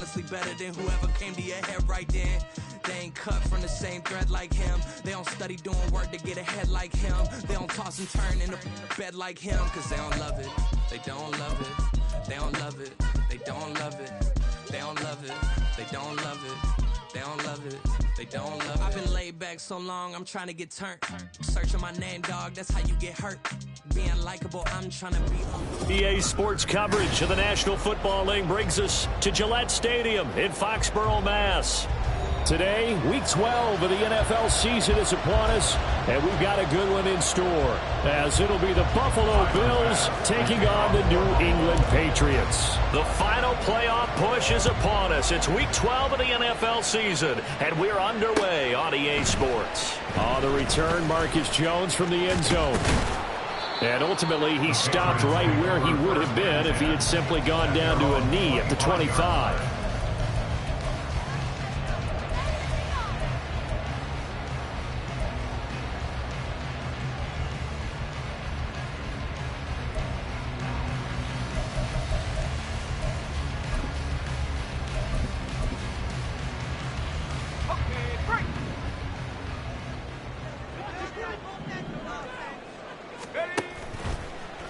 obviously better than whoever came to your head right then. They ain't cut from the same thread like him. They don't study doing work to get ahead like him. They don't toss and turn in the bed like him. Cause they don't love it. They don't love it. They don't love it. They don't love it. They don't love it. They don't love it. They don't love it. They don't love it. I've been laid back so long, I'm trying to get turned. Searching my name, dog, that's how you get hurt. Being likable, I'm trying to be. EA Sports coverage of the National Football League brings us to Gillette Stadium in Foxborough, Mass. Today, Week 12 of the NFL season is upon us, and we've got a good one in store, as it'll be the Buffalo Bills taking on the New England Patriots. The final playoff push is upon us. It's Week 12 of the NFL season, and we're underway on EA Sports. On the return, Marcus Jones from the end zone. And ultimately, he stopped right where he would have been if he had simply gone down to a knee at the 25.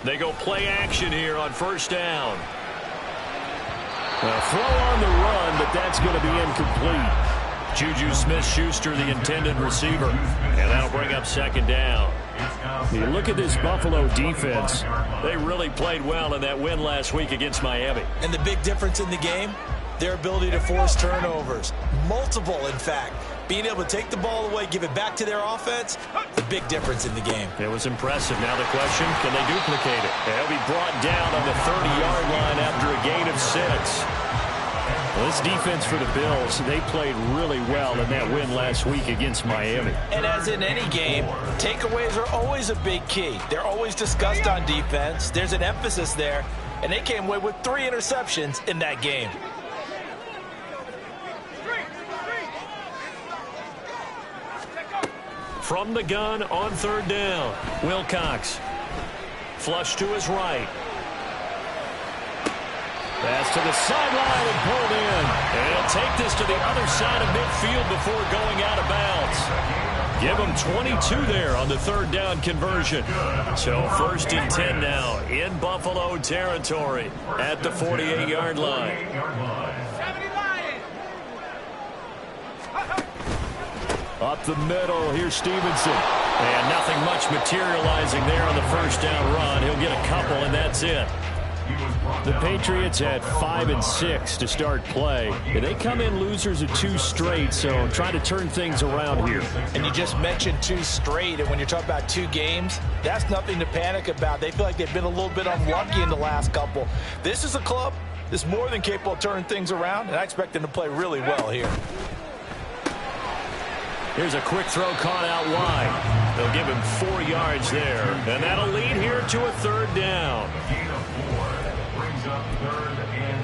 They go play action here on first down. A throw on the run, but that's going to be incomplete. Juju Smith-Schuster, the intended receiver. And that'll bring up second down. You look at this Buffalo defense. They really played well in that win last week against Miami. And the big difference in the game, their ability to force turnovers. Multiple, in fact. Being able to take the ball away, give it back to their offense, the big difference in the game. It was impressive. Now the question, can they duplicate it? They'll be brought down on the 30-yard line after a gain of 6. Well, this defense for the Bills, they played really well in that win last week against Miami. And as in any game, takeaways are always a big key. They're always discussed on defense. There's an emphasis there, and they came away with 3 interceptions in that game. From the gun on third down, Wilcox. Flush to his right. Pass to the sideline and pulled in. And he'll take this to the other side of midfield before going out of bounds. Give him 22 there on the third down conversion. So first and 10 now in Buffalo territory at the 48-yard line. Up the middle, here's Stevenson. And nothing much materializing there on the first down run. He'll get a couple, and that's it. The Patriots had 5 and 6 to start play. And they come in losers of 2 straight, so try to turn things around here. And you just mentioned 2 straight, and when you're talking about 2 games, that's nothing to panic about. They feel like they've been a little bit unlucky in the last couple. This is a club that's more than capable of turning things around, and I expect them to play really well here. Here's a quick throw caught out wide. They'll give him 4 yards there. And that'll lead here to a third down. A gain of 4. That brings up 3rd and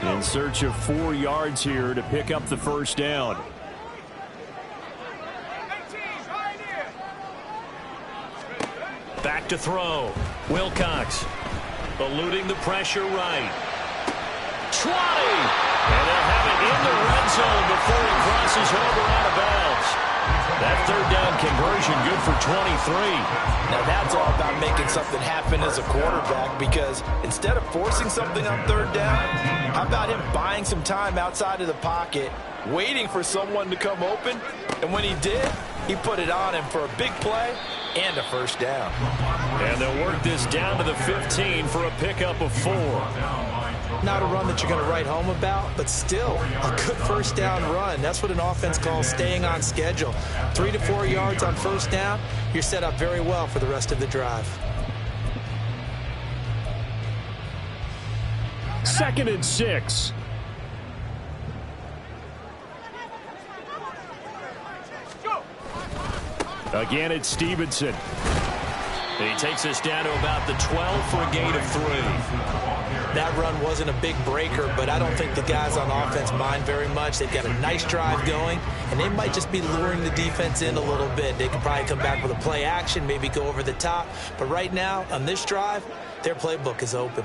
4. In search of 4 yards here to pick up the first down. Back to throw. Wilcox eluding the pressure right. Trotty! And they'll have it in the red zone before he crosses over out of bounds. That third down conversion good for 23. Now that's all about making something happen as a quarterback, because instead of forcing something on third down, how about him buying some time outside of the pocket, waiting for someone to come open, and when he did, he put it on him for a big play and a first down. And they'll work this down to the 15 for a pickup of 4. Not a run that you're going to write home about, but still a good first down run. That's what an offense calls staying on schedule. 3 to 4 yards on first down, you're set up very well for the rest of the drive. 2nd and 6. Again, it's Stevenson. He takes us down to about the 12 for a gain of 3. That run wasn't a big breaker, but I don't think the guys on offense mind very much. They've got a nice drive going, and they might just be luring the defense in a little bit. They could probably come back with a play action, maybe go over the top. But right now, on this drive, their playbook is open.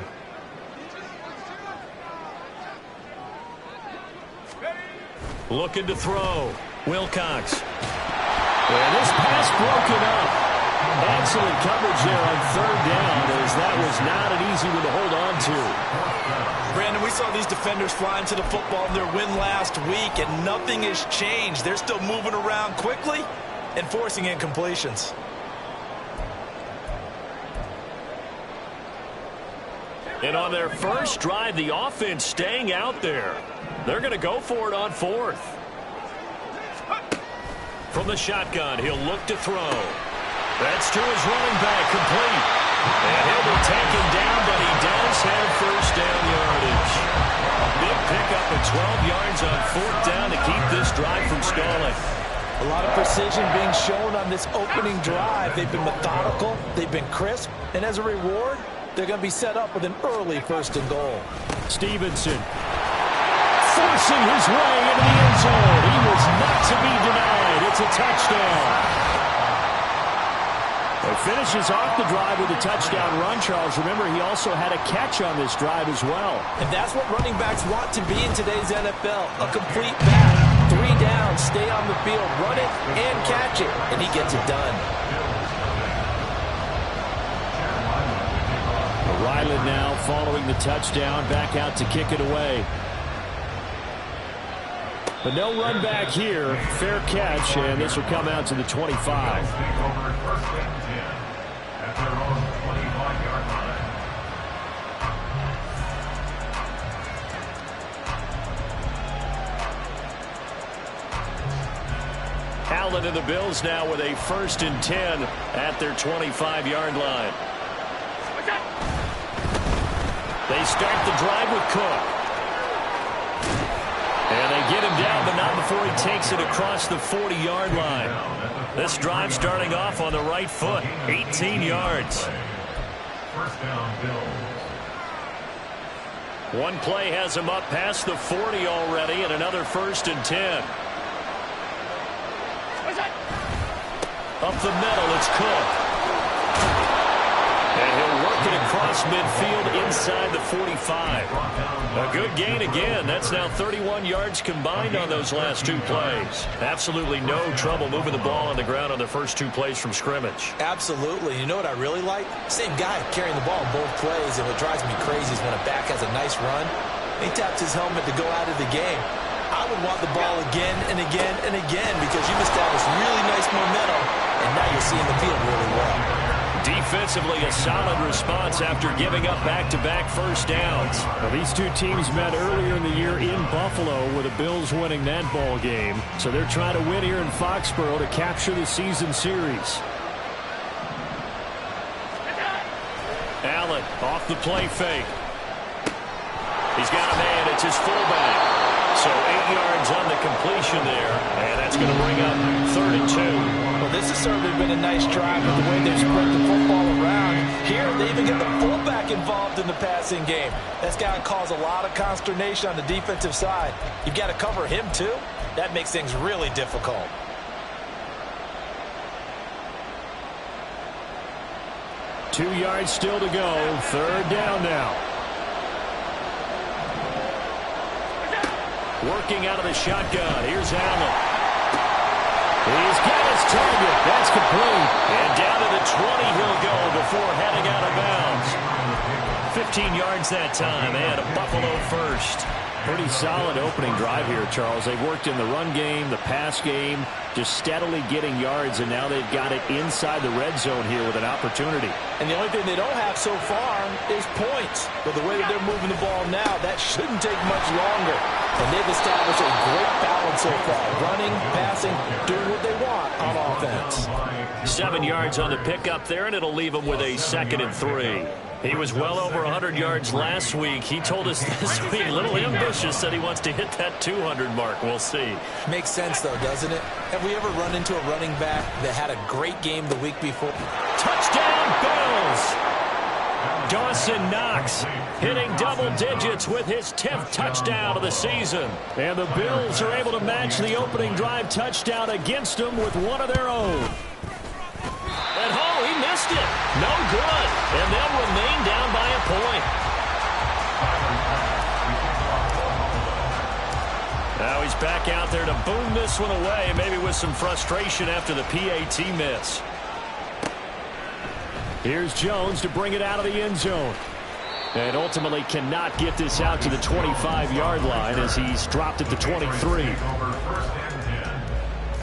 Looking to throw. Wilcox. And this pass broken up. Excellent coverage there on third down, as that was not an easy one to hold on to. Brandon, we saw these defenders fly into the football in their win last week, and nothing has changed. They're still moving around quickly and forcing incompletions. And on their first drive, the offense staying out there. They're going to go for it on fourth. From the shotgun, he'll look to throw. That's to his running back, complete. And he'll be taken down, but he does have first down yardage. Big pickup of 12 yards on fourth down to keep this drive from stalling. A lot of precision being shown on this opening drive. They've been methodical, they've been crisp, and as a reward, they're going to be set up with an early 1st and goal. Stevenson forcing his way into the end zone. He was not to be denied. It's a touchdown. It finishes off the drive with a touchdown run, Charles. Remember, he also had a catch on this drive as well. And that's what running backs want to be in today's NFL. A complete back. 3 down, stay on the field, run it, and catch it. And he gets it done. Ryland now following the touchdown, back out to kick it away. But no run back here. Fair catch, and this will come out to the 25. Allen and the Bills now with a 1st and 10 at their 25-yard line. They start the drive with Cook. And they get him down, but not before he takes it across the 40-yard line. This drive starting off on the right foot, 18 yards. First down, Bills. One play has him up past the 40 already, and another 1st and 10. Up the middle, it's Cook. And he'll work it across midfield inside the 45. A good gain again. That's now 31 yards combined on those last 2 plays. Absolutely no trouble moving the ball on the ground on the first 2 plays from scrimmage. Absolutely. You know what I really like? Same guy carrying the ball in both plays, and what drives me crazy is when a back has a nice run, he taps his helmet to go out of the game. I would want the ball again and again and again because you've established really nice momentum, and now you're seeing the field really well. Defensively, a solid response after giving up back-to-back first downs. Now, these two teams met earlier in the year in Buffalo with the Bills winning that ball game. So they're trying to win here in Foxborough to capture the season series. Allen off the play fake. He's got a man. It's his fullback. So 8 yards on the completion there, and that's going to bring up 3rd and 2. Well, this has certainly been a nice drive with the way they've spread the football around. Here, they even get the fullback involved in the passing game. That's got to cause a lot of consternation on the defensive side. You've got to cover him, too. That makes things really difficult. Two yards still to go. 3rd down now. Working out of the shotgun. Here's Allen. He's got his target. That's complete. And down to the 20 he'll go before heading out of bounds. 15 yards that time, and a Buffalo first. Pretty solid opening drive here, Charles. They've worked in the run game, the pass game, just steadily getting yards, and now they've got it inside the red zone here with an opportunity. And the only thing they don't have so far is points. But the way that they're moving the ball now, that shouldn't take much longer. And they've established a great balance so far. Running, passing, doing what they want on offense. 7 yards on the pickup there, and it'll leave them with a 2nd and 3. He was well over 100 yards last week. He told us this week, a little ambitious, said he wants to hit that 200 mark. We'll see. Makes sense, though, doesn't it? Have we ever run into a running back that had a great game the week before? Touchdown, Bills! Dawson Knox hitting double digits with his 10th touchdown of the season. And the Bills are able to match the opening drive touchdown against them with one of their own. And he missed it. No good. And they'll remain down by a point. Now he's back out there to boom this one away, maybe with some frustration after the PAT miss. Here's Jones to bring it out of the end zone. And ultimately cannot get this out to the 25-yard line as he's dropped it to 23. First and 10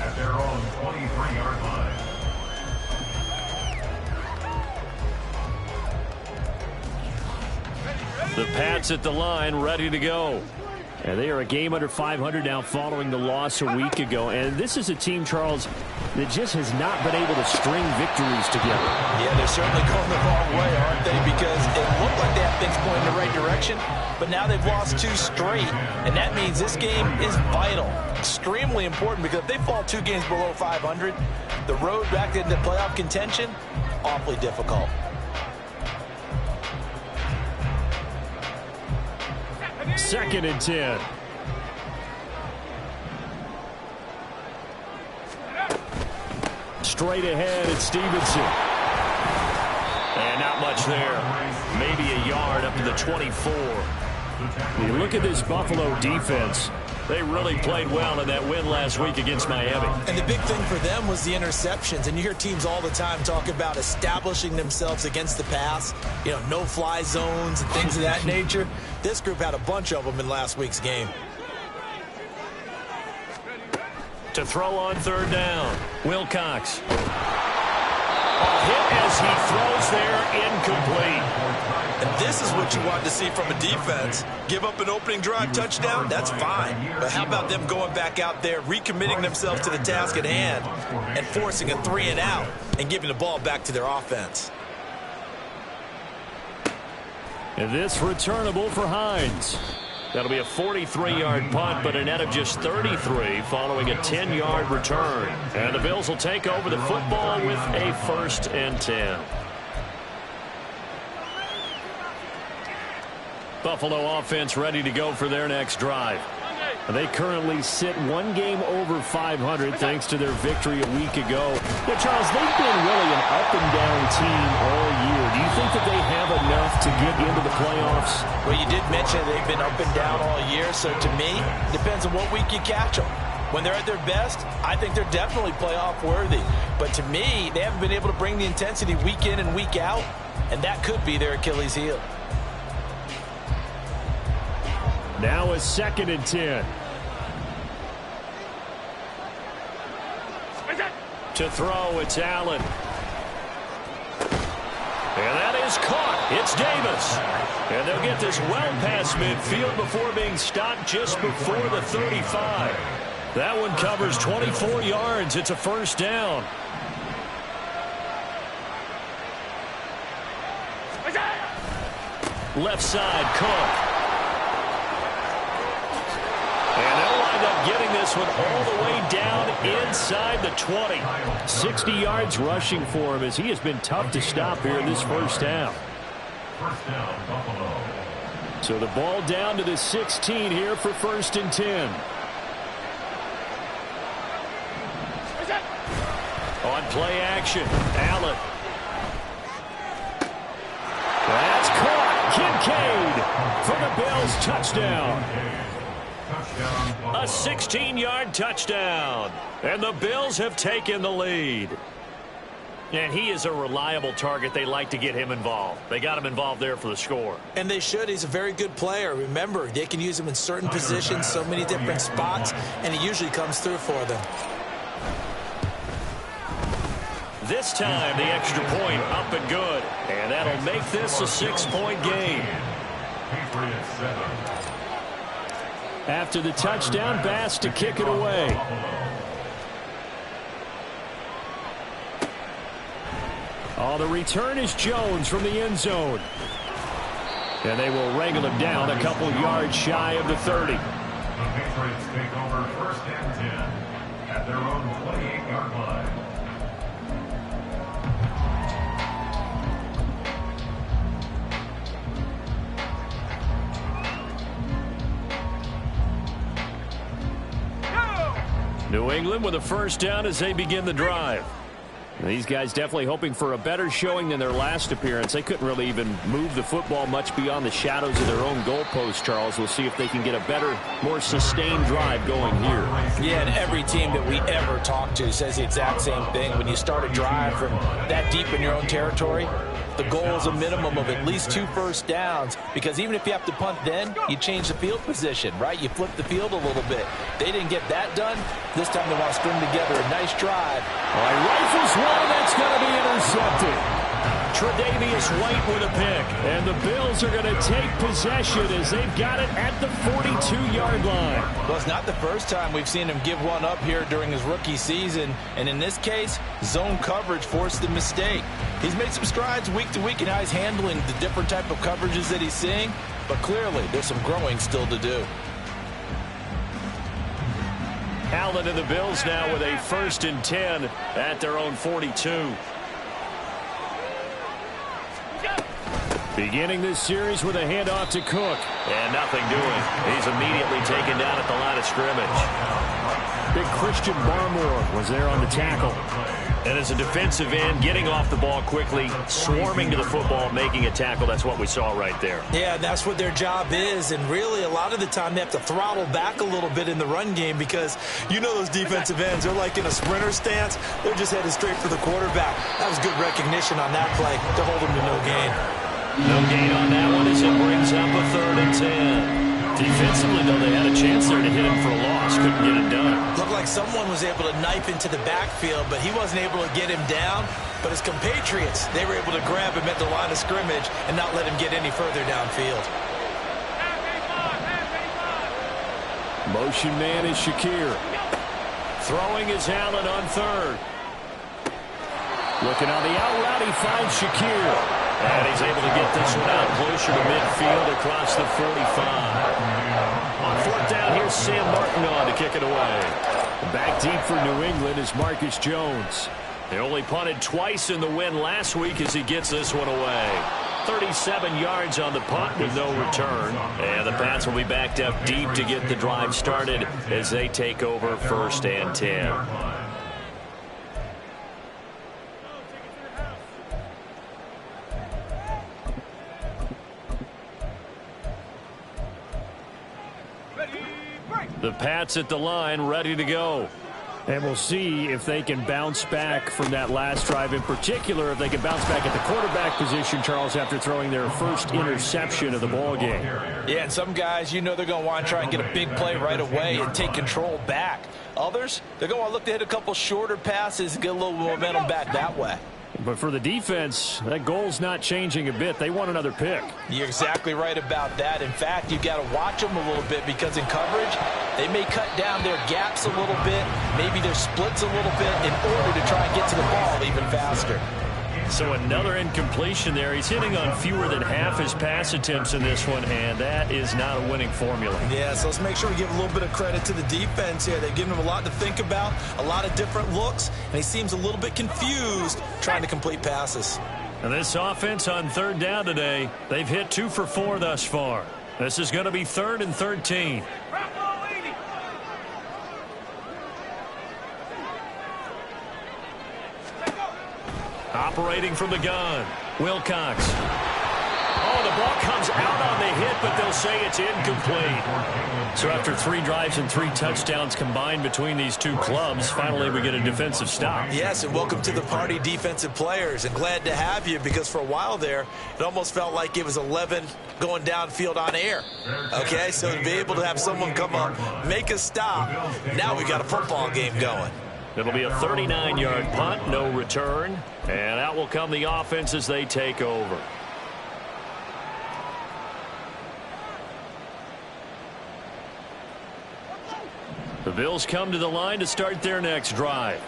at their own 23-yard line. The Pats at the line, ready to go. And they are a game under 500 now following the loss a week ago. And this is a team, Charles, that just has not been able to string victories together. Yeah, they're certainly going the wrong way, aren't they? Because it looked like they have things pointing in the right direction, but now they've lost 2 straight. And that means this game is vital, extremely important, because if they fall 2 games below 500, the road back into playoff contention, awfully difficult. Second and 10. Straight ahead at Stevenson. And not much there. Maybe a yard up to the 24. You look at this Buffalo defense. They really played well in that win last week against Miami. And the big thing for them was the interceptions. And you hear teams all the time talk about establishing themselves against the pass, you know, no-fly zones and things of that nature. This group had a bunch of them in last week's game. To throw on third down, Wilcox. A hit as he throws there, incomplete. And this is what you want to see from a defense. Give up an opening drive touchdown, that's fine. But how about them going back out there, recommitting themselves to the task at hand, and forcing a 3-and-out and giving the ball back to their offense. And this returnable for Hines. That'll be a 43-yard punt, but a net of just 33 following a 10-yard return. And the Bills will take over the football with a 1st and 10. Buffalo offense ready to go for their next drive. They currently sit 1 game over 500 thanks to their victory a week ago. Yeah, Charles, they've been really an up-and-down team all year. Do you think that they have enough to get into the playoffs? Well, you did mention they've been up and down all year, so to me, it depends on what week you catch them. When they're at their best, I think they're definitely playoff worthy. But to me, they haven't been able to bring the intensity week in and week out, and that could be their Achilles heel. Now a 2nd and 10. To throw, it's Allen. And that is caught. It's Davis. And they'll get this well past midfield before being stopped just before the 35. That one covers 24 yards. It's a 1st down. Left side, Cook. And they'll wind up getting this one all the way down inside the 20. 60 yards rushing for him as he has been tough to stop here in this 1st half. First down, Buffalo. So the ball down to the 16 here for 1st and 10. On play action, Allen. That's caught. Kincaid for the Bills touchdown. A 16-yard touchdown. And the Bills have taken the lead. And he is a reliable target. They like to get him involved. They got him involved there for the score. And they should. He's a very good player. Remember, they can use him in certain positions, so many different spots, and he usually comes through for them. This time, the extra point up and good. And that'll make this a 6-point game. Patriots 7. After the touchdown, Bass to kick it away. Oh, the return is Jones from the end zone. And they will wrangle him down a couple yards shy of the 30. The Patriots take over 1st and 10 at their own 28-yard line. New England with a first down as they begin the drive. These guys definitely hoping for a better showing than their last appearance. They couldn't really even move the football much beyond the shadows of their own goalpost, Charles. We'll see if they can get a better, more sustained drive going here. Yeah, and every team that we ever talk to says the exact same thing. When you start a drive from that deep in your own territory, the goal is a minimum of at least 2 first downs, because even if you have to punt then, you change the field position, right? You flip the field a little bit. They didn't get that done. This time they want to string together a nice drive. All right, rifles one, that's going to be intercepted. Tre'Davious White with a pick, and the Bills are going to take possession as they've got it at the 42-yard line. Well, it's not the first time we've seen him give one up here during his rookie season, and in this case, zone coverage forced the mistake. He's made some strides week to week in how he's handling the different type of coverages that he's seeing, but clearly there's some growing still to do. Allen and the Bills now with a 1st and 10 at their own 42. Beginning this series with a handoff to Cook. And nothing doing. He's immediately taken down at the line of scrimmage. Big Christian Barmore was there on the tackle. And as a defensive end, getting off the ball quickly, swarming to the football, making a tackle. That's what we saw right there. Yeah, that's what their job is. And really, a lot of the time, they have to throttle back a little bit in the run game, because you know those defensive ends, they're like in a sprinter stance. They're just headed straight for the quarterback. That was good recognition on that play to hold him to no gain. No gain on that one as it brings up a 3rd and 10. Defensively, though, they had a chance there to hit him for a loss. Couldn't get it done. Looked like someone was able to knife into the backfield, but he wasn't able to get him down. But his compatriots, they were able to grab him at the line of scrimmage and not let him get any further downfield. Motion man is Shakir. Throwing is Allen on 3rd. Looking on the out route, he finds Shakir. And he's able to get this one out closer to midfield across the 45. On 4th down, here's Sam Martin on to kick it away. Back deep for New England is Marcus Jones. They only punted twice in the win last week as he gets this one away. 37 yards on the punt with no return. And the Pats will be backed up deep to get the drive started as they take over 1st and 10. The Pats at the line, ready to go. And we'll see if they can bounce back from that last drive, in particular if they can bounce back at the quarterback position, Charles, after throwing their first interception of the ball game. Yeah, and some guys, you know, they're going to want to try and get a big play right away and take control back. Others, they're going to want to look to hit a couple shorter passes and get a little momentum back that way. But for the defense, that goal's not changing a bit. They want another pick. You're exactly right about that. In fact, you've got to watch them a little bit, because in coverage, they may cut down their gaps a little bit, maybe their splits a little bit, in order to try and get to the ball even faster. So another incompletion there. He's hitting on fewer than half his pass attempts in this one, and that is not a winning formula. Yeah, so let's make sure we give a little bit of credit to the defense here. They've given him a lot to think about, a lot of different looks, and he seems a little bit confused trying to complete passes. And this offense on 3rd down today, they've hit 2 for 4 thus far. This is going to be 3rd and 13. Operating from the gun, Wilcox. Oh, the ball comes out on the hit, but they'll say it's incomplete. So after 3 drives and 3 touchdowns combined between these two clubs, finally we get a defensive stop. Yes, and welcome to the party, defensive players, and glad to have you, because for a while there, it almost felt like it was 11 going downfield on air. Okay, so to be able to have someone come up, make a stop, now we got a football game going. It'll be a 39-yard punt, no return, and out will come the offense as they take over. The Bills come to the line to start their next drive.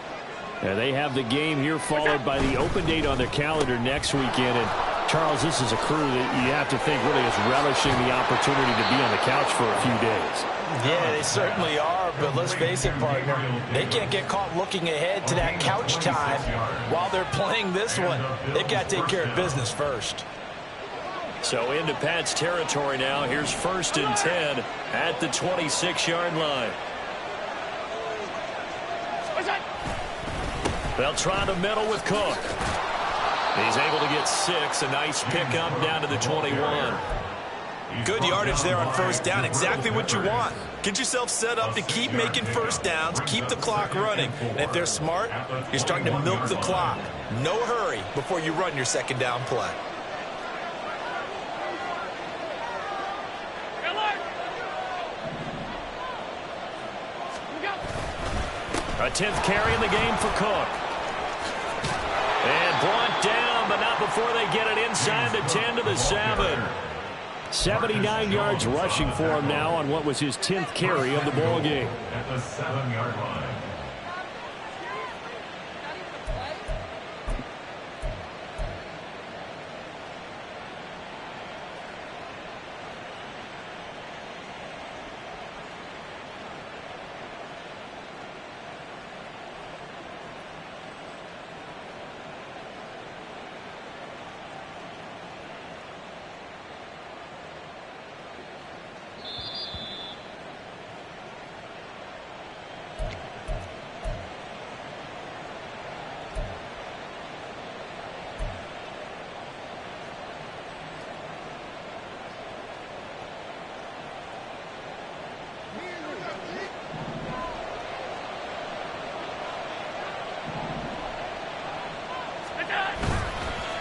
And they have the game here followed by the open date on their calendar next weekend. And Charles, this is a crew that you have to think really is relishing the opportunity to be on the couch for a few days. Yeah, they certainly are, but let's face it, partner, they can't get caught looking ahead to that couch time while they're playing this one. They've got to take care of business first. So into Pat's territory now. Here's 1st and 10 at the 26-yard line. They'll try the middle with Cook. He's able to get 6. A nice pickup down to the 21. Good yardage there on first down. Exactly what you want. Get yourself set up to keep making first downs, keep the clock running. And if they're smart, you're starting to milk the clock. No hurry before you run your second down play. A 10th carry in the game for Cook. And brought down, but not before they get it inside the 10 to the 7. 79 yards rushing for him now on what was his 10th carry of the ball game. At the 7-yard line.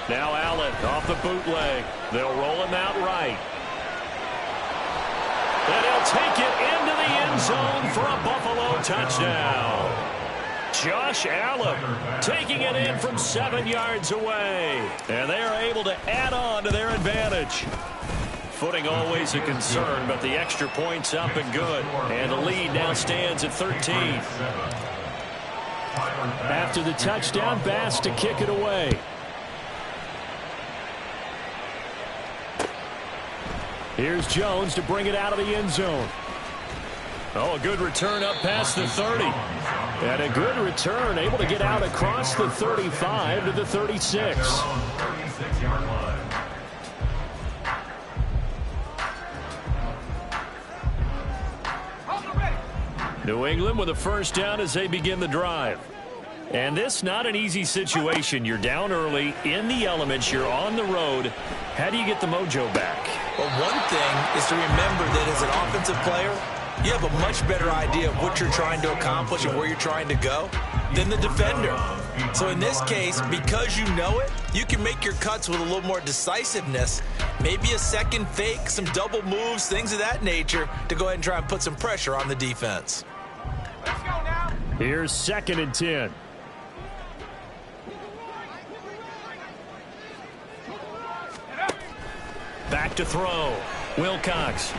Now Allen off the bootleg. They'll roll him out right. And he'll take it into the end zone for a Buffalo touchdown. Josh Allen taking it in from 7 yards away. And they are able to add on to their advantage. Footing always a concern, but the extra point's up and good. And the lead now stands at 13. After the touchdown, Bass to kick it away. Here's Jones to bring it out of the end zone. Oh, a good return up past the 30. And a good return, able to get out across the 35 to the 36. New England with a first down as they begin the drive. And this not an easy situation. You're down early, in the elements, you're on the road. How do you get the mojo back? Well, one thing is to remember that as an offensive player, you have a much better idea of what you're trying to accomplish and where you're trying to go than the defender. So in this case, because you know it, you can make your cuts with a little more decisiveness, maybe a second fake, some double moves, things of that nature, to go ahead and try and put some pressure on the defense. Let's go now. Here's 2nd and 10. Back to throw. Wilcox.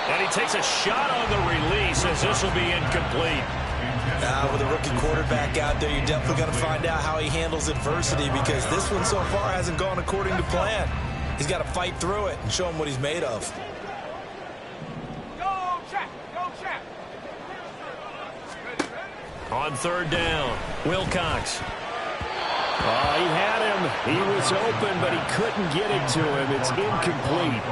And he takes a shot on the release as this will be incomplete. With a rookie quarterback out there, you're definitely going to find out how he handles adversity, because this one so far hasn't gone according to plan. He's got to fight through it and show him what he's made of. Go, check. Go, check. On 3rd down, Wilcox. He had him. He was open, but he couldn't get it to him. It's incomplete.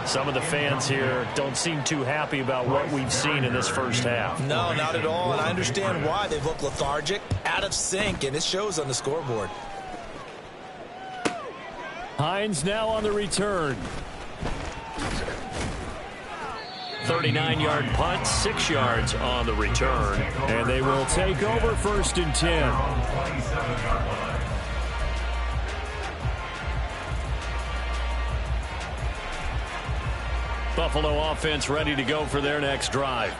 Some of the fans here don't seem too happy about what we've seen in this first half. No, not at all, and I understand why. They've looked lethargic, out of sync, and it shows on the scoreboard. Hines now on the return. 39-yard punt, 6 yards on the return. And they will take over 1st and 10. Buffalo offense ready to go for their next drive.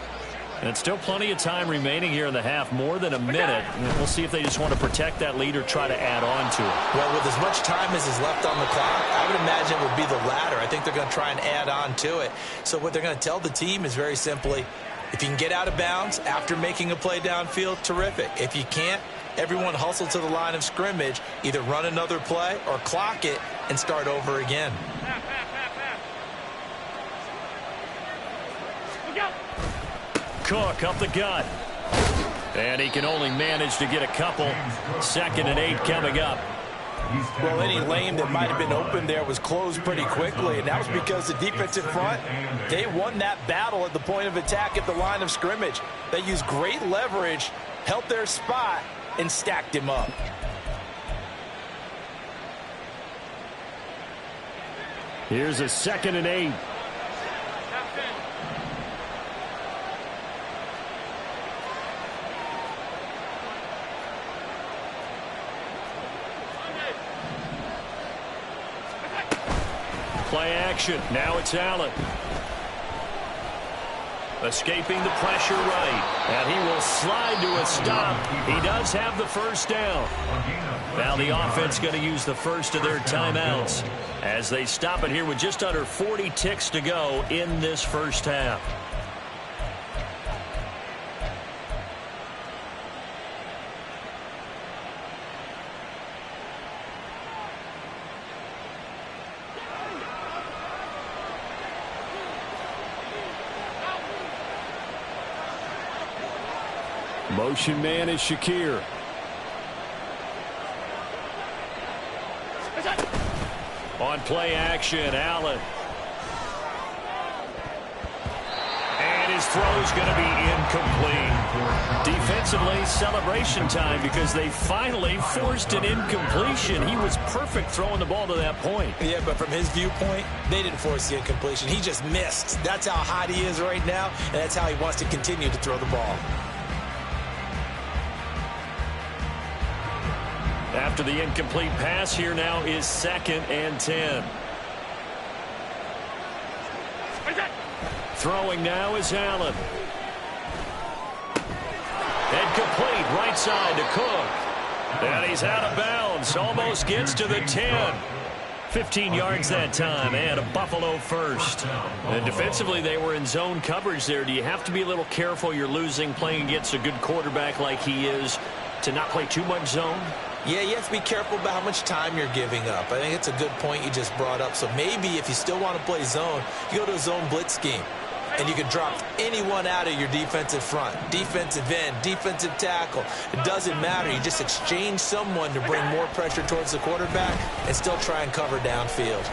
And still plenty of time remaining here in the half, more than a minute. And we'll see if they just want to protect that lead or try to add on to it. Well, with as much time as is left on the clock, I would imagine it would be the latter. I think they're going to try and add on to it. So what they're going to tell the team is very simply, if you can get out of bounds after making a play downfield, terrific. If you can't, everyone hustle to the line of scrimmage, either run another play or clock it and start over again. Cook up the gut. And he can only manage to get a couple. 2nd and 8 coming up. Well, any lane that might have been open there was closed pretty quickly, and that was because the defensive front, they won that battle at the point of attack at the line of scrimmage. They used great leverage, held their spot, and stacked him up. Here's a 2nd and 8. Play action. Now it's Allen. Escaping the pressure right. And he will slide to a stop. He does have the first down. Now the offense going to use the first of their timeouts as they stop it here with just under 40 ticks to go in this first half. Motion man is Shakir. On play action, Allen. And his throw is going to be incomplete. Defensively, celebration time because they finally forced an incompletion. He was perfect throwing the ball to that point. Yeah, but from his viewpoint, they didn't force the incompletion. He just missed. That's how hot he is right now, and that's how he wants to continue to throw the ball. After the incomplete pass, here now is 2nd and 10. Throwing now is Allen. And complete right side to Cook. And he's out of bounds. Almost gets to the 10. 15 yards that time and a Buffalo first. And defensively, they were in zone coverage there. Do you have to be a little careful? You're losing playing against a good quarterback like he is to not play too much zone? Yeah, you have to be careful about how much time you're giving up. I think it's a good point you just brought up. So maybe if you still want to play zone, you go to a zone blitz scheme. And you can drop anyone out of your defensive front. Defensive end, defensive tackle. It doesn't matter. You just exchange someone to bring more pressure towards the quarterback and still try and cover downfield.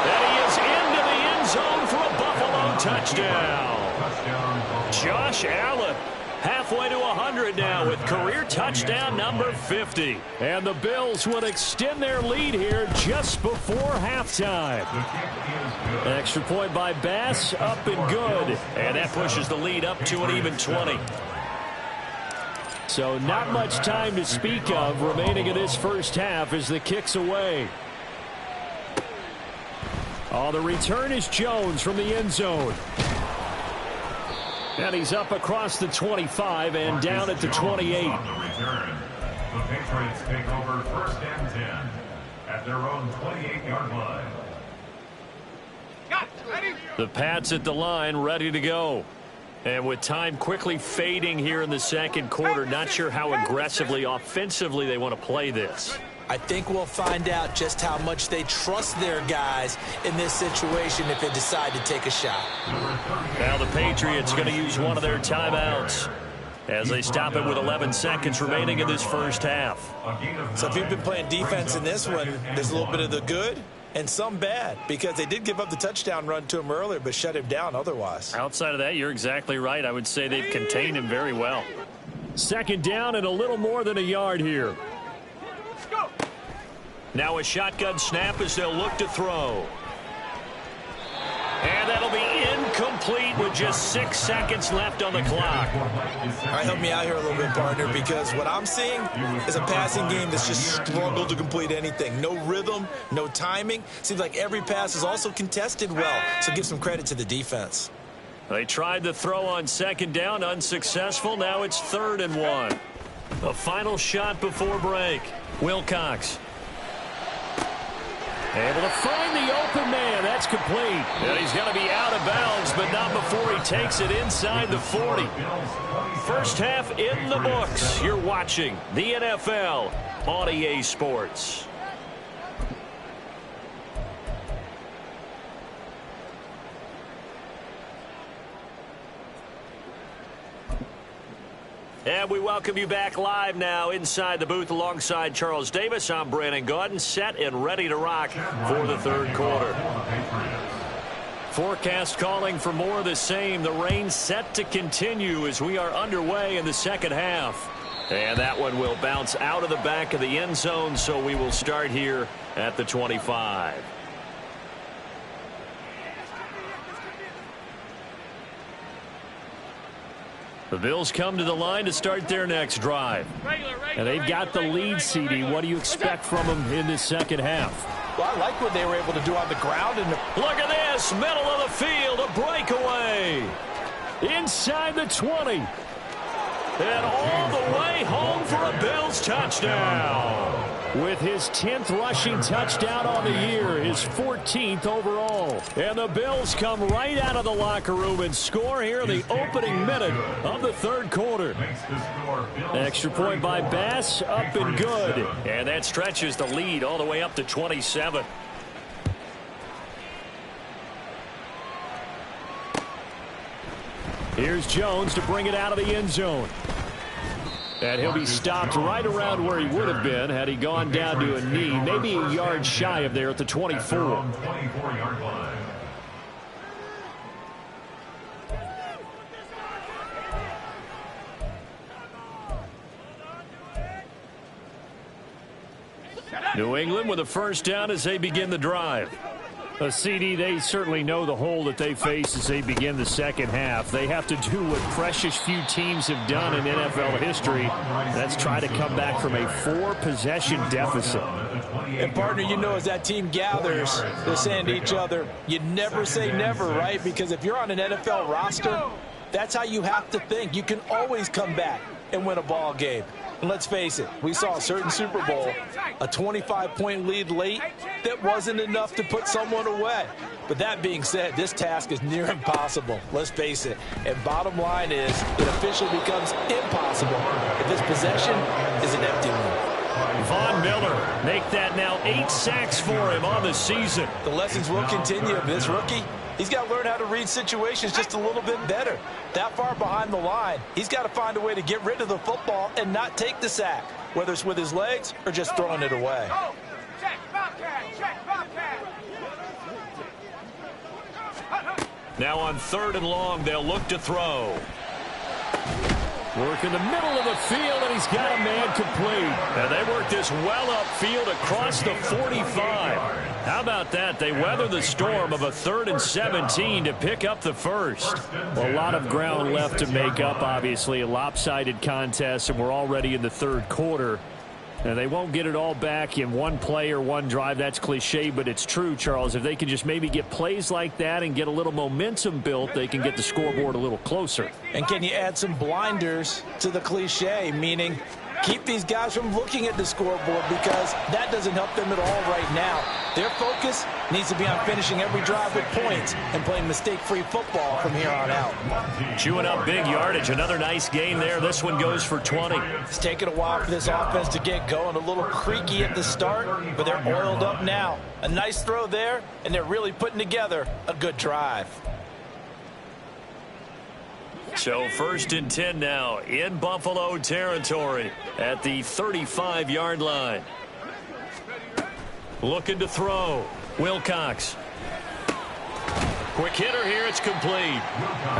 And he is into the end zone for a Buffalo touchdown. Josh Allen. Halfway to 100 now with career touchdown number 50. And the Bills would extend their lead here just before halftime. Extra point by Bass, up and good. And that pushes the lead up to an even 20. So not much time to speak of remaining in this first half as the kick's away. Oh, the return is Jones from the end zone. And he's up across the 25 and down at the 28. On the return, the Patriots take over 1st and 10 at their own 28-yard line. The Pats at the line, ready to go. And with time quickly fading here in the second quarter, not sure how aggressively, offensively they want to play this. I think we'll find out just how much they trust their guys in this situation if they decide to take a shot. Now the Patriots going to use one of their timeouts as they stop it with 11 seconds remaining in this first half. So if you've been playing defense in this one, there's a little bit of the good and some bad because they did give up the touchdown run to him earlier but shut him down otherwise. Outside of that, you're exactly right. I would say they've contained him very well. 2nd down and a little more than a yard here. Now a shotgun snap as they'll look to throw. And that'll be incomplete with just 6 seconds left on the clock. All right, help me out here a little bit, partner, because what I'm seeing is a passing game that's just struggled to complete anything. No rhythm, no timing. Seems like every pass is also contested well, so give some credit to the defense. They tried the throw on 2nd down, unsuccessful. Now it's 3rd and 1. A final shot before break. Wilcox. Able to find the open man. That's complete. And he's going to be out of bounds, but not before he takes it inside the 40. First half in the books. You're watching the NFL on EA Sports. And we welcome you back live now inside the booth alongside Charles Davis. I'm Brandon Gaudin, set and ready to rock for the third quarter. Forecast calling for more of the same. The rain set to continue as we are underway in the second half. And that one will bounce out of the back of the end zone, so we will start here at the 25. The Bills come to the line to start their next drive. And they've got the lead, CD. What do you expect from them in this second half? Well, I like what they were able to do on the ground. Look at this, middle of the field, a breakaway. Inside the 20. And all the way home for a Bills touchdown. With his 10th rushing touchdown on the year, his 14th overall. And the Bills come right out of the locker room and score here in the opening minute of the third quarter. Extra point by Bass, up and good. And that stretches the lead all the way up to 27. Here's Jones to bring it out of the end zone. And he'll be stopped right around where he would have been had he gone down to a knee, maybe a yard shy of there at the 24. 24-yard line. New England with a first down as they begin the drive. A CD, they certainly know the hole that they face as they begin the second half. They have to do what precious few teams have done in NFL history. That's try to come back from a 4-possession deficit. And, partner, you know, as that team gathers, they're saying to each other, you never say never, right? Because if you're on an NFL roster, that's how you have to think. You can always come back and win a ball game. And let's face it, we saw a certain Super Bowl, a 25-point lead late that wasn't enough to put someone away. But that being said, this task is near impossible. Let's face it. And bottom line is, it officially becomes impossible if this possession is an empty one. Von Miller, make that now 8 sacks for him on the season. The lessons will continue of this rookie. He's got to learn how to read situations just a little bit better. That far behind the line, he's got to find a way to get rid of the football and not take the sack, whether it's with his legs or just throwing it away. Now on 3rd and long, they'll look to throw. Work in the middle of the field, and he's got a man complete. And they work this well upfield across the 45. How about that? They weather the storm of a 3rd and 17 to pick up the first. Well, a lot of ground left to make up, obviously. A lopsided contest, and we're already in the third quarter. And they won't get it all back in one play or one drive. That's cliche, but it's true, Charles. If they can just maybe get plays like that and get a little momentum built, they can get the scoreboard a little closer. And can you add some blinders to the cliche, meaning keep these guys from looking at the scoreboard, because that doesn't help them at all right now. Their focus needs to be on finishing every drive with points and playing mistake-free football from here on out. Chewing up big yardage. Another nice gain there. This one goes for 20. It's taken a while for this offense to get going. A little creaky at the start, but they're oiled up now. A nice throw there, and they're really putting together a good drive. So 1st and 10 now in Buffalo territory at the 35-yard line. Looking to throw. Wilcox. Quick hitter here. It's complete.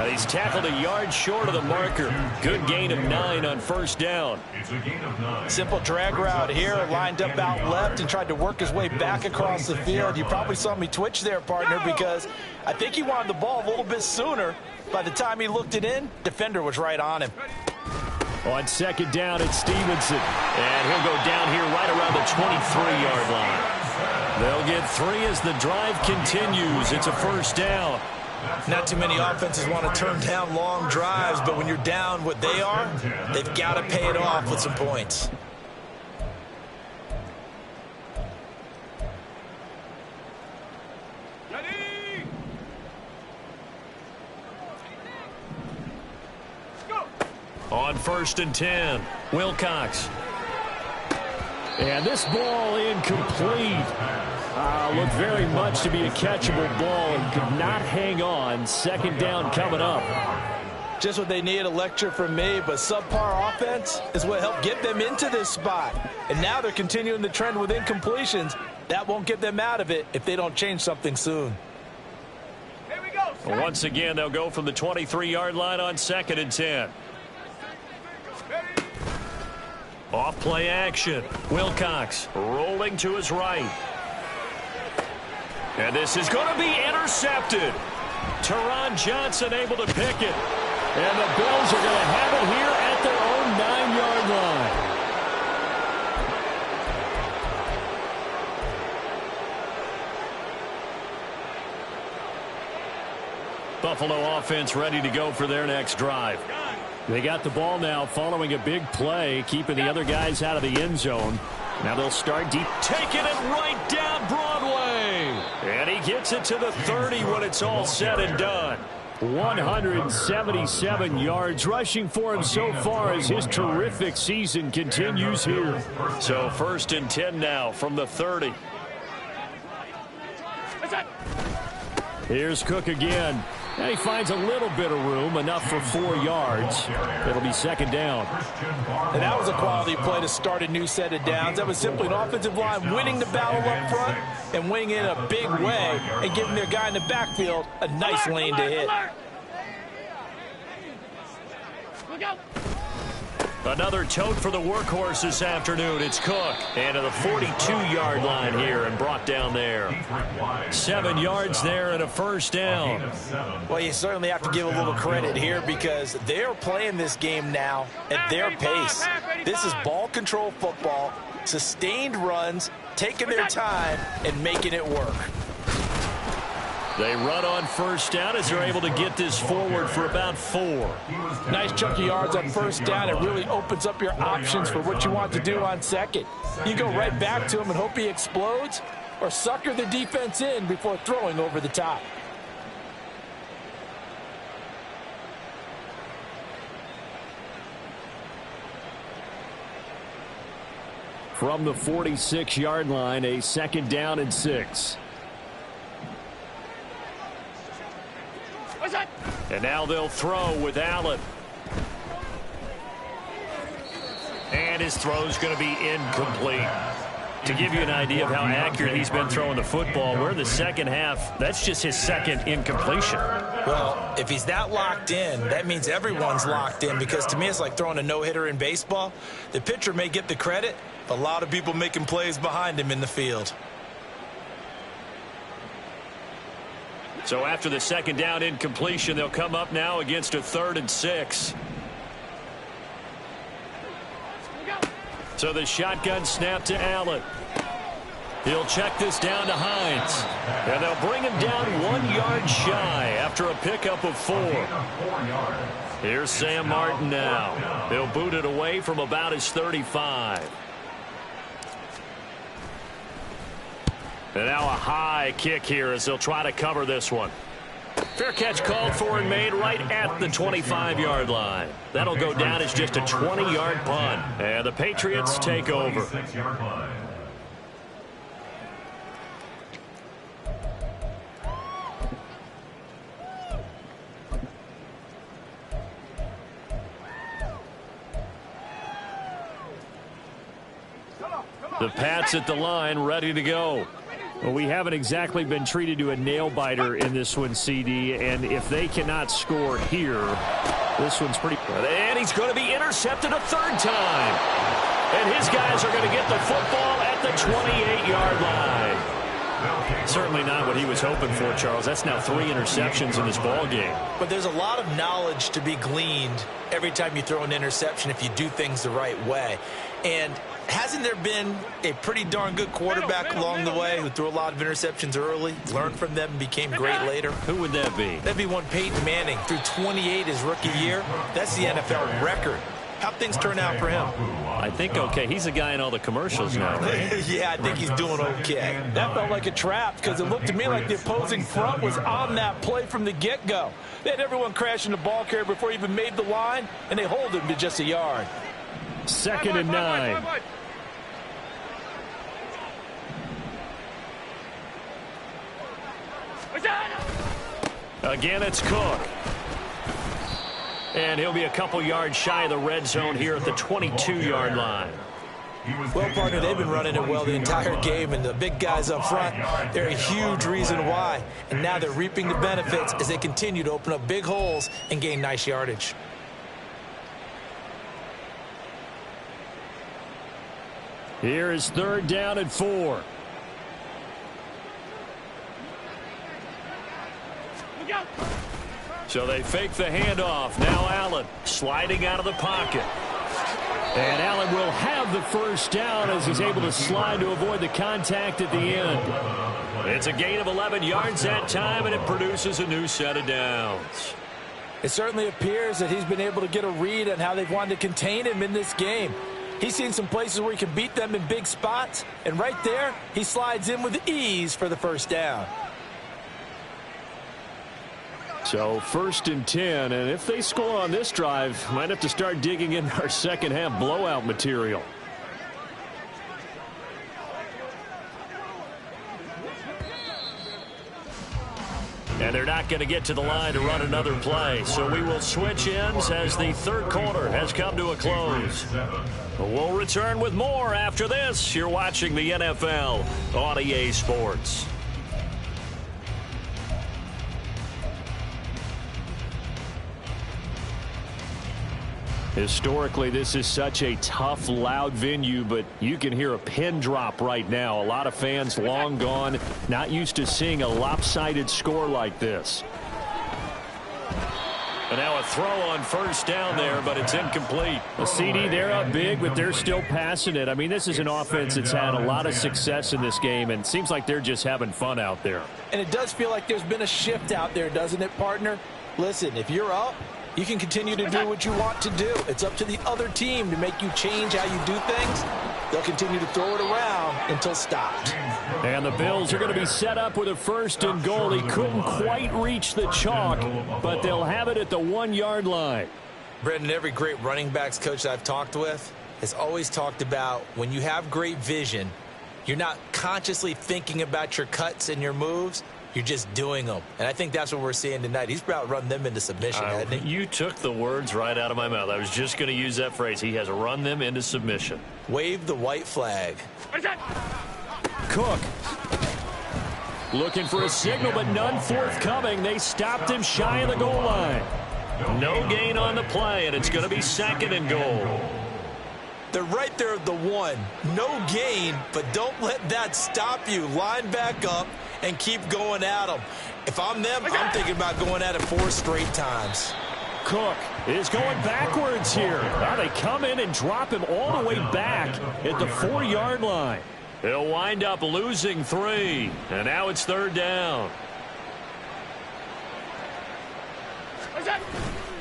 He's tackled a yard short of the marker. Good gain of 9 on 1st down. It's a gain of 9. Simple drag route here. Lined up out left and tried to work his way back across the field. You probably saw me twitch there, partner, because I think he wanted the ball a little bit sooner. By the time he looked it in, defender was right on him. On 2nd down, it's Stevenson. And he'll go down here right around the 23-yard line. They'll get 3 as the drive continues. It's a 1st down. Not too many offenses want to turn down long drives, but when you're down what they are, they've got to pay it off with some points. On 1st and 10, Wilcox. And this ball incomplete. Looked very much to be a catchable ball and could not hang on. 2nd down coming up. Just what they need, a lecture from me, but subpar offense is what helped get them into this spot. And now they're continuing the trend with incompletions. That won't get them out of it if they don't change something soon. Here we Once again, they'll go from the 23-yard line on 2nd and 10. Off play action. Wilcox rolling to his right. And this is going to be intercepted. Teron Johnson able to pick it. And the Bills are going to have it here at their own 9-yard line. Buffalo offense ready to go for their next drive. They got the ball now following a big play, keeping the other guys out of the end zone. Now they'll start deep. Taking it right down Broadway. And he gets it to the 30 when it's all said and done. 177 yards rushing for him so far as his terrific season continues here. So 1st and 10 now from the 30. Here's Cook again. And he finds a little bit of room, enough for 4 yards. It'll be 2nd down. And that was a quality play to start a new set of downs. That was simply an offensive line winning the battle up front and winning in a big way and giving their guy in the backfield a nice lane to hit. Another tote for the workhorse this afternoon. It's Cook. And to the 42-yard line here and brought down there. 7 yards there and a 1st down. Well, you certainly have to give a little credit here because they're playing this game now at their pace. This is ball control football, sustained runs, taking their time and making it work. They run on 1st down as they're able to get this forward for about 4. Nice chunky yards on 1st down. It really opens up your options for what you want to do on 2nd. You go right back to him and hope he explodes or sucker the defense in before throwing over the top. From the 46-yard line, a 2nd down and 6. And now they'll throw with Allen. And his throw's going to be incomplete. To give you an idea of how accurate he's been throwing the football, we're in the 2nd half. That's just his 2nd incompletion. Well, if he's that locked in, that means everyone's locked in because to me it's like throwing a no-hitter in baseball. The pitcher may get the credit, but a lot of people making plays behind him in the field. So after the 2nd down incompletion, they'll come up now against a 3rd and 6. So the shotgun snap to Allen. He'll check this down to Hines. And they'll bring him down 1 yard shy after a pickup of 4. Here's Sam Martin now. He'll boot it away from about his 35. And now a high kick here as they'll try to cover this one. Fair catch called for and made right at the 25-yard line. That'll go down as just a 20-yard punt. And the Patriots take over. The Pats at the line ready to go. Well, we haven't exactly been treated to a nail-biter in this one, CD, and if they cannot score here, this one's pretty... And he's going to be intercepted a 3rd time. And his guys are going to get the football at the 28-yard line. Certainly not what he was hoping for, Charles. That's now 3 interceptions in this ball game. But there's a lot of knowledge to be gleaned every time you throw an interception if you do things the right way. And hasn't there been a pretty darn good quarterback along the way who threw a lot of interceptions early, learned from them, and became great later? Who would that be? That'd be one Peyton Manning. Threw 28 his rookie year. That's the NFL record. How'd things turn out for him? I think okay. He's a guy in all the commercials now, right? Yeah, I think he's doing okay. That felt like a trap because it looked to me like the opposing front was on that play from the get-go. They had everyone crashing the ball carrier before he even made the line, and they hold him to just a yard. 2nd and 9. Again, it's Cook. And he'll be a couple yards shy of the red zone here at the 22-yard line. Well, partner, they've been running it well the entire game, and the big guys up front, they're a huge reason why. And now they're reaping the benefits as they continue to open up big holes and gain nice yardage. Here is 3rd down and 4. So they fake the handoff. Now Allen sliding out of the pocket. And Allen will have the 1st down as he's able to slide to avoid the contact at the end. It's a gain of 11 yards that time, and it produces a new set of downs. It certainly appears that he's been able to get a read on how they've wanted to contain him in this game. He's seen some places where he can beat them in big spots, and right there, he slides in with ease for the 1st down. So 1st and 10, and if they score on this drive, might have to start digging in our second half blowout material. And they're not going to get to the line to run another play. So we will switch ends as the 3rd quarter has come to a close. We'll return with more after this. You're watching the NFL on EA Sports. Historically, this is such a tough, loud venue, but you can hear a pin drop right now. A lot of fans long gone, not used to seeing a lopsided score like this. And now a throw on 1st down there, but it's incomplete. A CD, they're up big, but they're still passing it. I mean, this is an offense that's had a lot of success in this game, and it seems like they're just having fun out there. And it does feel like there's been a shift out there, doesn't it, partner? Listen, if you're up, you can continue to do what you want to do. It's up to the other team to make you change how you do things. They'll continue to throw it around until stopped. And the Bills are going to be set up with a 1st and goal. He couldn't quite reach the chalk, but they'll have it at the 1-yard line. Brendan, every great running backs coach I've talked with has always talked about when you have great vision, you're not consciously thinking about your cuts and your moves. You're just doing them. And I think that's what we're seeing tonight. He's about run them into submission, hasn't he? You took the words right out of my mouth. I was just going to use that phrase. He has run them into submission. Wave the white flag. Cook looking for a signal, but none forthcoming. They stopped him shy of the goal line. No gain on the play, and it's going to be 2nd and goal. They're right there at the 1. No gain, but don't let that stop you. Line back up and keep going at them. If I'm them, I'm thinking about going at it 4 straight times. Cook is going backwards here. Now they come in and drop him all the way back at the 4-yard line. He'll wind up losing 3, and now it's 3rd down.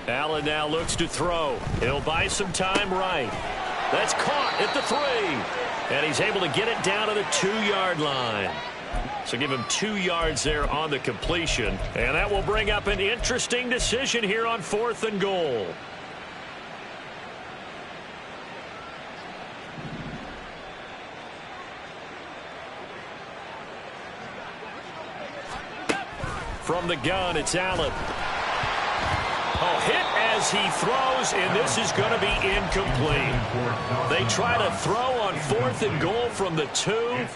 Allen now looks to throw. He'll buy some time right. That's caught at the 3, and he's able to get it down to the 2-yard line. So give him 2 yards there on the completion, and that will bring up an interesting decision here on 4th and goal. From the gun, it's Allen. Oh, hit as he throws, and this is going to be incomplete. They try to throw on 4th and goal from the 2,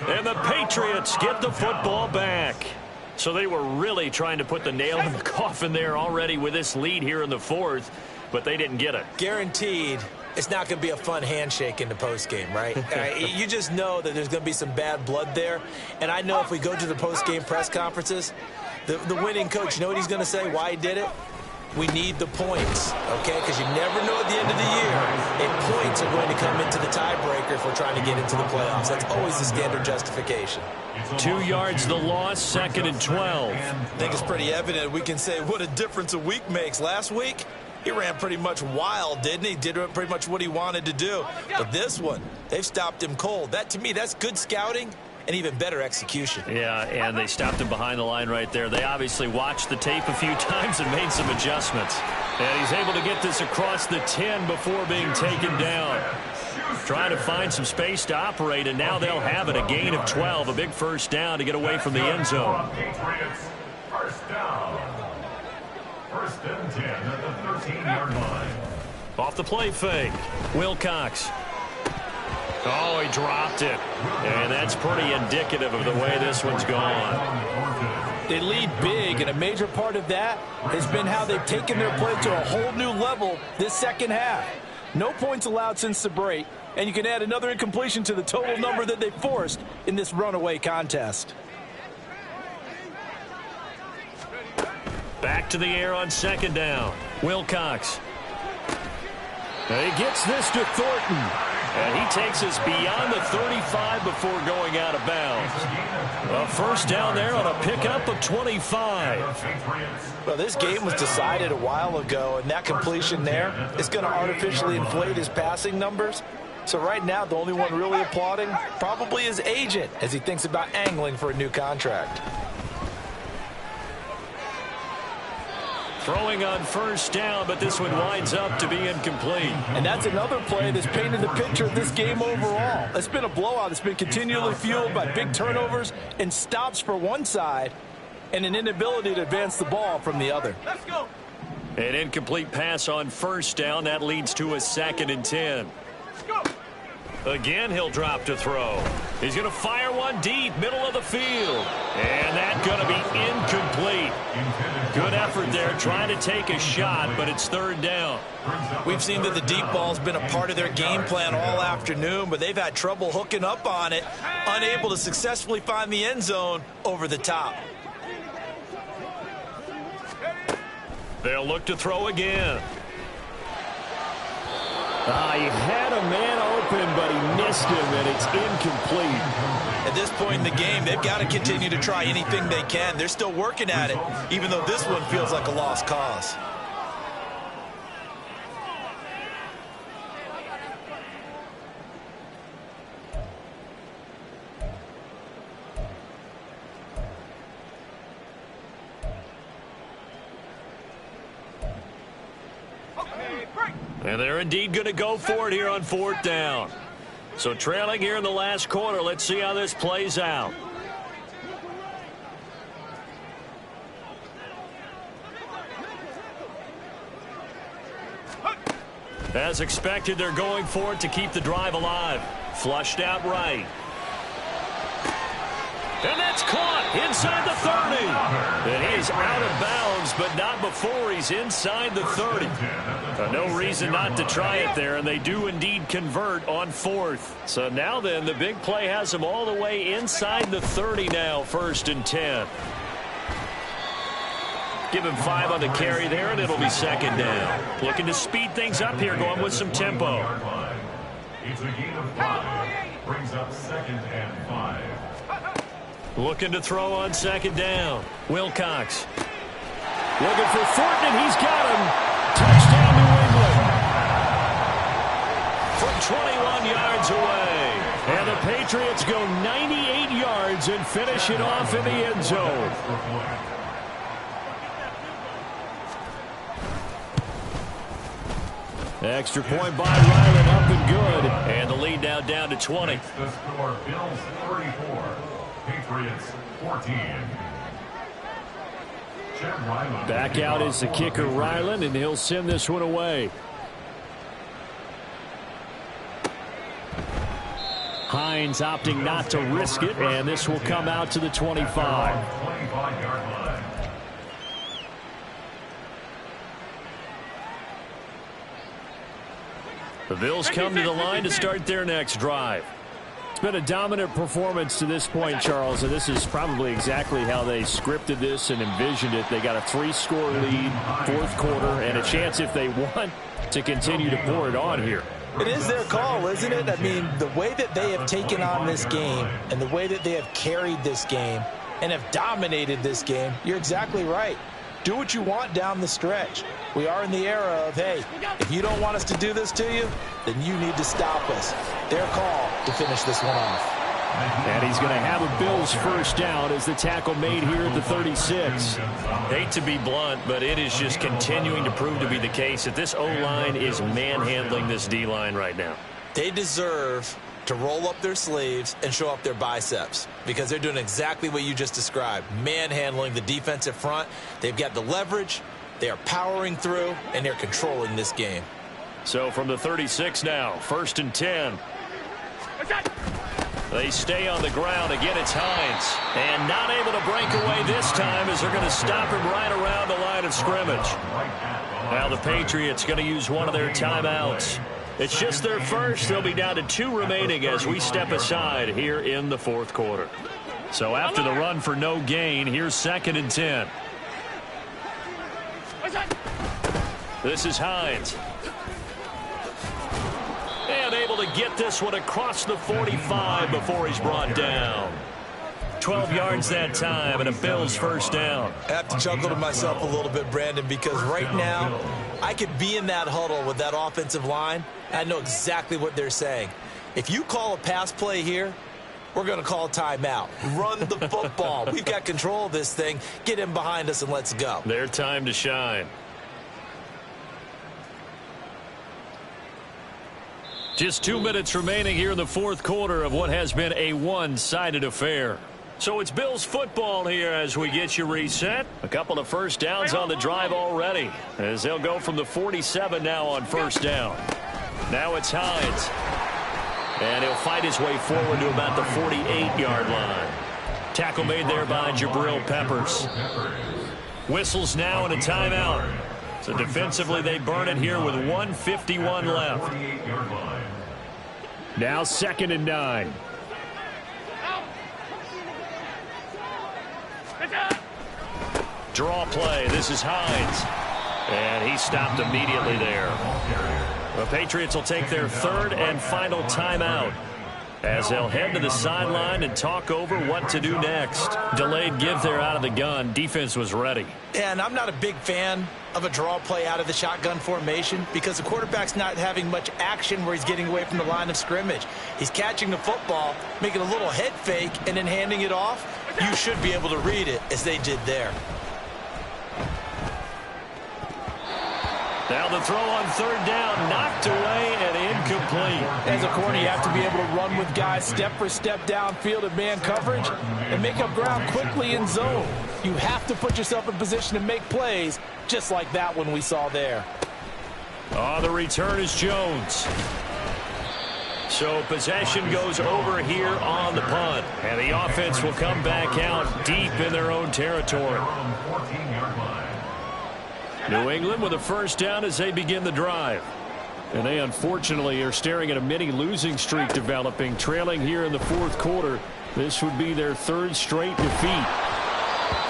and the Patriots get the football back. So they were really trying to put the nail in the coffin there already with this lead here in the 4th, but they didn't get it. Guaranteed it's not going to be a fun handshake in the postgame, right? You just know that there's going to be some bad blood there, and I know if we go to the postgame press conferences, the winning coach, you know what he's going to say, why he did it? We need the points, okay? Because you never know at the end of the year if points are going to come into the tiebreaker if we're trying to get into the playoffs. That's always the standard justification. 2 yards the loss, 2nd and 12. I think it's pretty evident. We can say what a difference a week makes. Last week, he ran pretty much wild, didn't he? Did pretty much what he wanted to do. But this one, they've stopped him cold. That, to me, that's good scouting and even better execution. Yeah, and they stopped him behind the line right there. They obviously watched the tape a few times and made some adjustments. And he's able to get this across the 10 before being taken down. Trying to find some space to operate, and now they'll have it. A gain of 12, a big 1st down to get away from the end zone. Patriots, 1st down. 1st and 10 at the 13-yard line. Off the play fake, Wilcox. Oh, he dropped it. And that's pretty indicative of the way this one's gone. They lead big, and a major part of that has been how they've taken their play to a whole new level this second half. No points allowed since the break, and you can add another incompletion to the total number that they forced in this runaway contest. Back to the air on second down. Wilcox. He gets this to Thornton. And he takes us beyond the 35 before going out of bounds. A first down there on a pickup of 25. Well, this game was decided a while ago, and that completion there is going to artificially inflate his passing numbers. So right now, the only one really applauding probably his agent as he thinks about angling for a new contract. Throwing on first down, but this one winds up to be incomplete. And that's another play that's painted the picture of this game overall. It's been a blowout. It's been continually fueled by big turnovers and stops for one side and an inability to advance the ball from the other. Let's go. An incomplete pass on first down. That leads to a 2nd and 10. Let's go. Again, he'll drop to throw. He's going to fire one deep, middle of the field. And that's going to be incomplete. Good effort there, trying to take a shot, but it's 3rd down. We've seen that the deep ball's been a part of their game plan all afternoon, but they've had trouble hooking up on it, unable to successfully find the end zone over the top. They'll look to throw again. He had a man open, but he missed him, and it's incomplete. At this point in the game, they've got to continue to try anything they can. They're still working at it, even though this one feels like a lost cause. And they're indeed going to go for it here on 4th down. So trailing here in the last quarter, let's see how this plays out. As expected, they're going for it to keep the drive alive. Flushed out right. And that's caught inside the 30. And he is out of bounds, but not before he's inside the 30. No reason not to try it there, and they do indeed convert on 4th. So now then, the big play has them all the way inside the 30 now, 1st and 10. Give him 5 on the carry there, and it'll be 2nd down. Looking to speed things up here, going with some tempo. It's a gain of 5. Brings up 2nd and 5. Looking to throw on 2nd down. Wilcox. Looking for Thornton, and he's got him. Touchdown, New England. From 21 yards away. And the Patriots go 98 yards and finish it off in the end zone. Extra point by Ryland, up and good. And the lead now down to 20. The score, Bills 34, Patriots 14. Back out is the kicker, Ryland, and he'll send this one away. Hines opting not to risk it, and this will come out to the 25. 25-yard line. The Bills come to the line to start their next drive. It's been a dominant performance to this point, Charles, and this is probably exactly how they scripted this and envisioned it. They got a 3-score lead, 4th quarter, and a chance, if they want, to continue to pour it on here. It is their call, isn't it? I mean, the way that they have taken on this game and the way that they have carried this game and have dominated this game, you're exactly right. Do what you want down the stretch. We are in the era of, hey, if you don't want us to do this to you, then you need to stop us. Their call to finish this one off. And he's going to have a Bills first down as the tackle made here at the 36. Hate to be blunt, but it is just continuing to prove to be the case that this O-line is manhandling this D-line right now. They deserve to roll up their sleeves and show up their biceps because they're doing exactly what you just described, manhandling the defensive front. They've got the leverage, they are powering through, and they're controlling this game. So from the 36 now, 1st and 10. They stay on the ground. Again, it's Hines. And not able to break away this time as they're going to stop him right around the line of scrimmage. Now the Patriots going to use one of their timeouts. It's just their first. They'll be down to 2 remaining as we step aside here in the fourth quarter. So after the run for no gain, here's 2nd and 10. This is Hines. And able to get this one across the 45 before he's brought down. 12 yards that time and a Bills first down. I have to chuckle to myself a little bit, Brandon, because right now I could be in that huddle with that offensive line. I know exactly what they're saying. If you call a pass play here, we're going to call timeout. Run the football. We've got control of this thing. Get him behind us and let's go. Their time to shine. Just 2 minutes remaining here in the fourth quarter of what has been a one-sided affair. So it's Bills football here as we get you reset. A couple of first downs on the drive already as they'll go from the 47 now on first down. Now it's Hines. And he'll fight his way forward to about the 48-yard line. Tackle made there by Jabril Peppers. Whistles now and a timeout. So defensively they burn it here with 1:51 left. Now 2nd and 9. Draw play. This is Hines. And he stopped immediately there. The Patriots will take their 3rd and final timeout as they'll head to the sideline and talk over what to do next. Delayed give there out of the gun. Defense was ready. And I'm not a big fan of a draw play out of the shotgun formation because the quarterback's not having much action where he's getting away from the line of scrimmage. He's catching the football, making a little head fake, and then handing it off. You should be able to read it as they did there. Now the throw on 3rd down, knocked away and incomplete. As a corner, you have to be able to run with guys step for step downfield in man coverage and make up ground quickly in zone. You have to put yourself in position to make plays, just like that one we saw there. Oh, the return is Jones. So possession goes over here on the punt. And the offense will come back out deep in their own territory. New England with a first down as they begin the drive. And they unfortunately are staring at a mini losing streak developing, trailing here in the fourth quarter. This would be their 3rd straight defeat.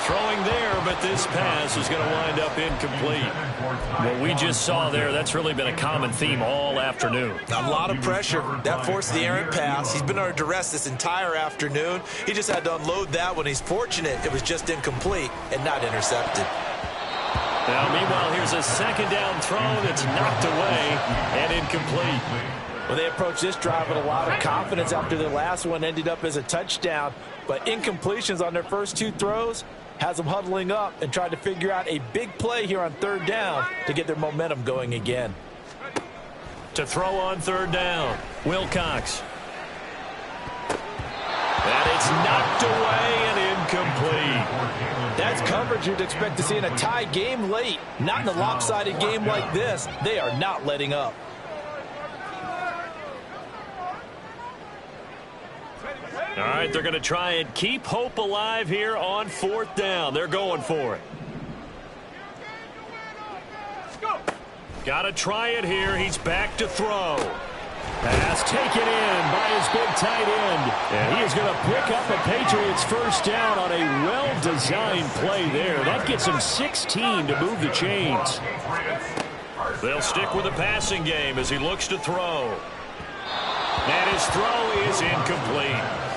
Throwing there, but this pass is going to wind up incomplete. What we just saw there, that's really been a common theme all afternoon. A lot of pressure. That forced the errant pass. He's been under duress this entire afternoon. He just had to unload that one. He's fortunate it was just incomplete and not intercepted. Now, meanwhile, here's a 2nd down throw that's knocked away and incomplete. Well, they approached this drive with a lot of confidence after their last one ended up as a touchdown. But incompletions on their first 2 throws has them huddling up and trying to figure out a big play here on 3rd down to get their momentum going again. To throw on 3rd down, Wilcox. And it's knocked away and incomplete. That's coverage you'd expect to see in a tie game late. Not in a lopsided game like this. They are not letting up. All right, they're going to try and keep hope alive here on 4th down. They're going for it. Got to try it here. He's back to throw. Pass taken in by his big tight end. And he is going to pick up a Patriots first down on a well-designed play there. That gets him 16 to move the chains. They'll stick with the passing game as he looks to throw. And his throw is incomplete.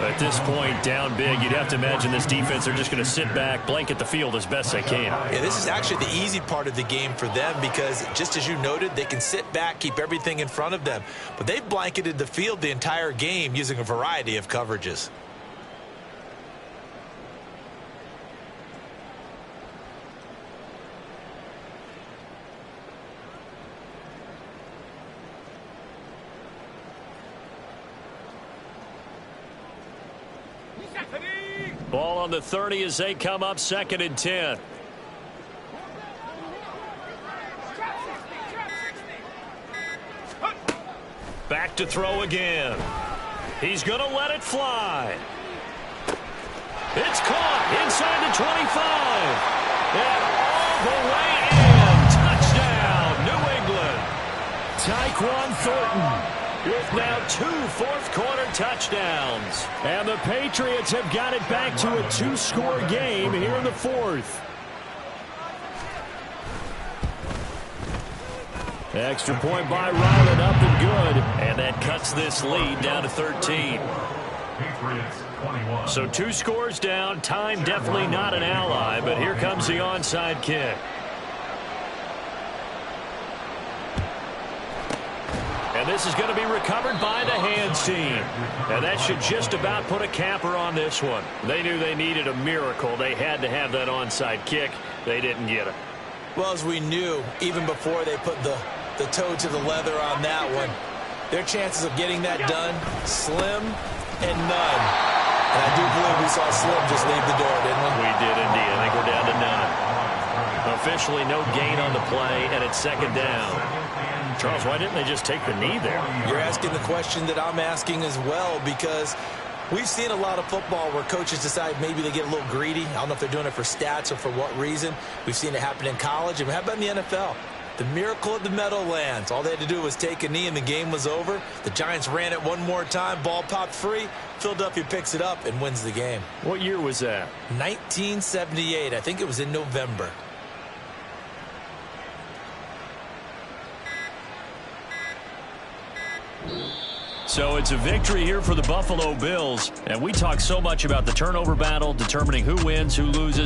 At this point, down big, you'd have to imagine this defense, they're just going to sit back, blanket the field as best they can. Yeah, this is actually the easy part of the game for them because, just as you noted, they can sit back, keep everything in front of them. But they've blanketed the field the entire game using a variety of coverages. Ball on the 30 as they come up 2nd and 10. Back to throw again. He's going to let it fly. It's caught inside the 25. And all the way in. Touchdown, New England. Tyquan Thornton with now 2 fourth-quarter touchdowns. And the Patriots have got it back to a 2-score game here in the fourth. Extra point by Ryland, up and good. And that cuts this lead down to 13. So 2 scores down. Time definitely not an ally, but here comes the onside kick. And this is going to be recovered by the hands team. And that should just about put a capper on this one. They knew they needed a miracle. They had to have that onside kick. They didn't get it. Well, as we knew, even before they put the toe to the leather on that one, their chances of getting that done, slim and none. And I do believe we saw Slim just leave the door, didn't we? We did indeed. I think we're down to none. Officially no gain on the play, and it's second down. Charles, why didn't they just take the knee there? You're asking the question that I'm asking as well, because we've seen a lot of football where coaches decide maybe they get a little greedy. I don't know if they're doing it for stats or for what reason. We've seen it happen in college. And how about in the NFL? The miracle of the Meadowlands. All they had to do was take a knee and the game was over. The Giants ran it one more time. Ball popped free. Philadelphia picks it up and wins the game. What year was that? 1978. I think it was in November. So it's a victory here for the Buffalo Bills. And we talk so much about the turnover battle, determining who wins, who loses.